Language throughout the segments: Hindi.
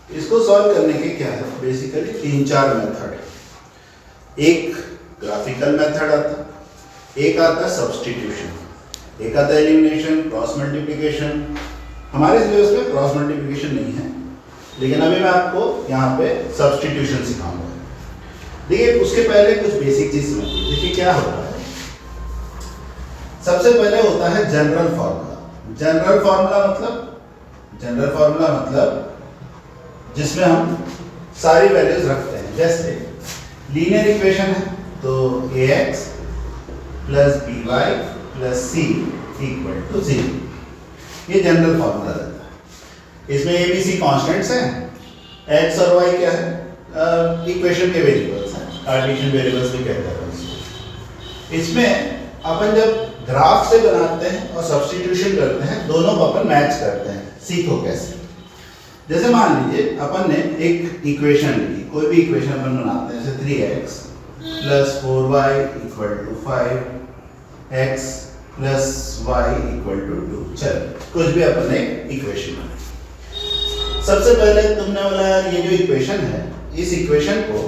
इसको सॉल्व करने के क्या है, बेसिकली 3-4 मेथड। एक ग्राफिकल मेथड आता, एक आता सब्स्टिट्यूशन, एक आता एलिमिनेशन, क्रॉस मल्टीप्लिकेशन। हमारे सिलेबस में क्रॉस मल्टीप्लिकेशन नहीं है, लेकिन अभी मैं आपको यहाँ पे सब्स्टिट्यूशन सिखाऊंगा। देखिए उसके पहले कुछ बेसिक चीज समझिए। देखिए क्या होता है, सबसे पहले होता है जनरल फार्मूला। जनरल फार्मूला मतलब जिसमें हम सारी वैल्यूज रखते हैं। जैसे लीनियर इक्वेशन है तो ax plus by plus c equal to 0, ये जनरल फार्मूला रहता है। इसमें ABC कांस्टेंट्स हैं, x और y क्या है, इक्वेशन के वेरिएबल्स हैं, कार्टेशियन वेरिएबल्स भी कहते हैं इसको। इसमें अपन जब ग्राफ से बनाते हैं और सब्स्टिट्यूशन करते हैं, दोनों को अपन मैच करते हैं। सीखो कैसे। जैसे मान लीजिए अपन ने एक इक्वेशन ली, कोई भी इक्वेशन अपन बनाते हैं, जैसे 3x plus 4y equal to 5x plus y equal to 2। चलो कुछ भी अपन ने इक्वेशन बनाई। सबसे पहले तुमने बोला यार ये जो इक्वेशन है, इस इक्वेशन को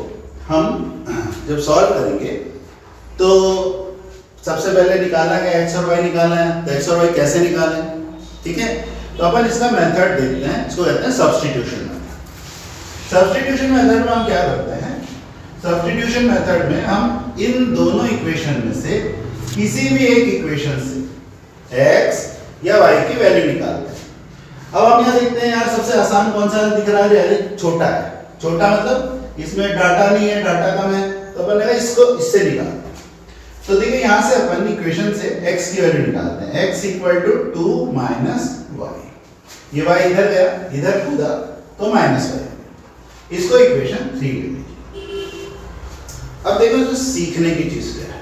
हम जब सॉल्व करेंगे तो सबसे पहले निकालना है x और y निकालना है। तो x और y कैसे निकालें, ठीक है। तो अपन इसका मेथड देखते हैं, इसको कहते हैं सब्स्टिट्यूशन मेथड। सब्स्टिट्यूशन मेथड में हम क्या करते हैं, सब्स्टिट्यूशन मेथड में हम इन दोनों इक्वेशन में से किसी भी एक इक्वेशन से x या y की वैल्यू निकालते हैं। अब हम यहाँ देखते हैं यार सबसे आसान कौन सा दिख रहा है, यार छोटा है। छोटा मतलब इसमें डाटा नहीं है, डाटा कम है, तो अपन लगा इसको इससे निकालते हैं। तो देखिए यहाँ से अपन इक्वेशन से x की वैल्यू निकालते हैं, x equal to 2 minus y. ये y इधर गया, इधर कूदा तो माइनस वाई। इसको इक्वेशन 3 ले लीजिए। अब देखो जो सीखने की चीज क्या है,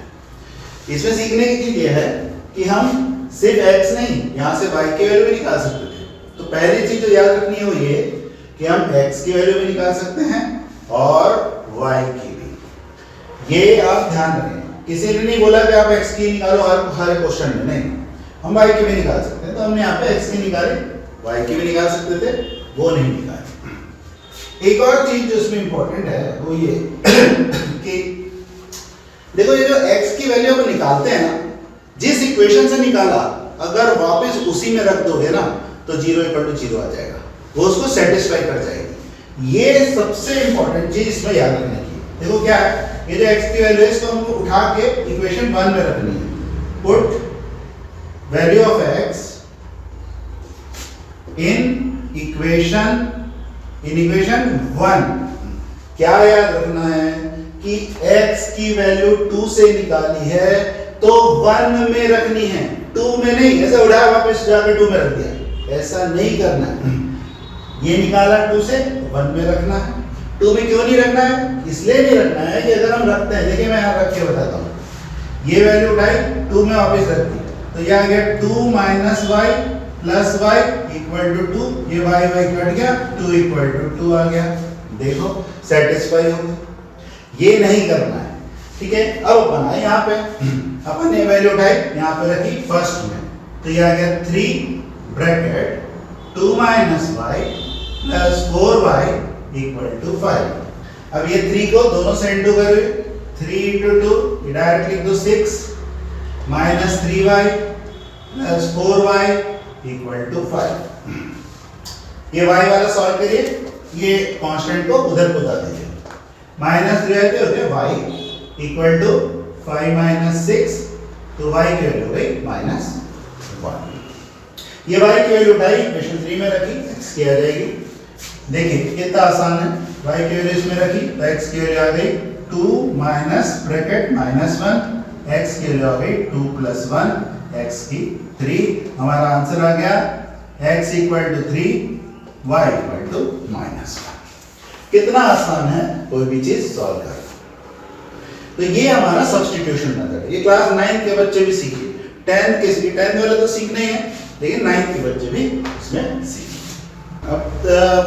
इसमें सीखने की चीज ये है कि हम सिर्फ x नहीं, यहाँ से y की वैल्यू भी निकाल सकते थे। तो पहली चीज जो याद रखनी है वो ये कि हम x की वैल्यू भी निकाल सकते हैं और y की भी। ये आप ध्यान रखें, किसी ने नहीं बोला कि आप x की निकालो हर क्वेश्चन में, नहीं, हम y की भी निकाल सकते हैं। तो हमने यहाँ पे x की निकाली, y की भी निकाल सकते थे, वो नहीं निकाली। एक और चीज जो इसमें इंपॉर्टेंट है वो ये कि देखो ये जो x की वैल्यू अपन निकालते हैं ना, जिस इक्वेशन से निकाला अगर वापस उसी में रख दोगे ना तो 0 इक्वल टू 0 आ जाएगा, वो उसको सेटिस्फाई कर जाएगी। ये सबसे इंपॉर्टेंट चीज इसमें याद रखने की। देखो क्या है, ये जो x की वैल्यू है इसको हमको उठा के इक्वेशन 1 में रखनी है। Put value of x in equation 1। क्या याद रखना है कि x की वैल्यू 2 से निकाली है तो 1 में रखनी है, 2 में नहीं। ऐसा उठाया वापस जाके 2 में रख दिया, ऐसा नहीं करना है। ये निकाला 2 से, 1 में रखना है। 2 में क्यों नहीं रखना है, इसलिए नहीं रखना है कि अगर हम रखते हैं, देखिए मैं यहाँ रख के बताता हूँ, ये वैल्यू उठाई 2 में वापस रख दी तो यह आ गया 2 minus y plus y equal to 2। ये वाई कट गया, 2 इक्वल टू 2 आ गया। देखो सेटिस्फाई हो गया। ये नहीं करना है, ठीक है। अब अपन आए यहाँ पे, अपन ने वैल्यू उठाई यहाँ पे रखी फर्स्ट में, तो ये आ गया 3 bracket 2 minus y plus 4y equal to 5। अब ये 3 को दोनों से इंटू करोगे, 3 इंटू 2 ये डायरेक्ट लिख दो 6 minus 3y plus 4y equal to 5। ये y वाला सॉल्व करिए, ये कांस्टेंट को उधर पुता दीजिए। माइनस 3y पे हो गया y इक्वल टू 5 माइनस 6, तो y की वैल्यू हो गई माइनस 1। ये y की वैल्यू उठाई इक्वेशन 3 में रखी, x की आ जाएगी। देखिए कितना आसान है, y की वैल्यू इसमें रखी तो x की वैल्यू आ गई 2 माइनस ब्रैकेट माइनस 1, x की वैल्यू आ गई 2 प्लस 1, x की 3। हमारा आंसर आ गया x equal to 3, y equal to minus 1। कितना आसान है कोई भी चीज सॉल्व करना। तो ये हमारा सब्स्टिट्यूशन मेथड है। ये क्लास 9 के बच्चे भी सीखे, 10th वाले तो सीखने ही है, लेकिन 9th के बच्चे भी इसमें सीखे। अब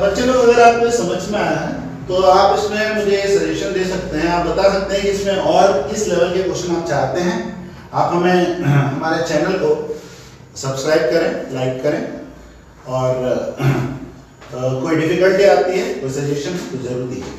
बच्चे लोग अगर आपको समझ में आया है तो आप इसमें मुझे सजेशन दे सकते हैं, आप बता सकते हैं कि इसमें और किस लेवल के क्वेश्चन आप चाहते हैं। आप हमें हमारे चैनल को सब्सक्राइब करें, लाइक करें और कोई डिफिकल्टी आती है, कोई सजेशन तो जरूर दीजिए।